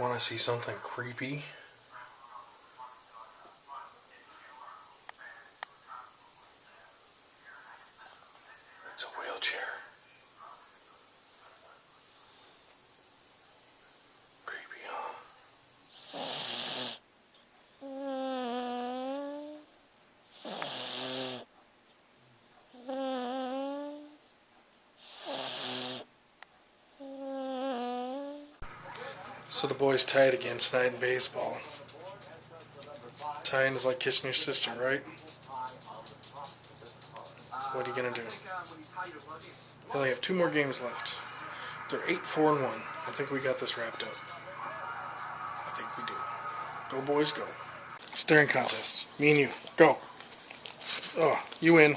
Want to see something creepy? It's a wheelchair. Creepy, huh? So the boys tied again tonight in baseball. Tying is like kissing your sister, right? What are you gonna do? They only have 2 more games left. They're 8-4-1. I think we got this wrapped up. I think we do. Go boys, go. Staring contest. Me and you. Go. Oh, you win.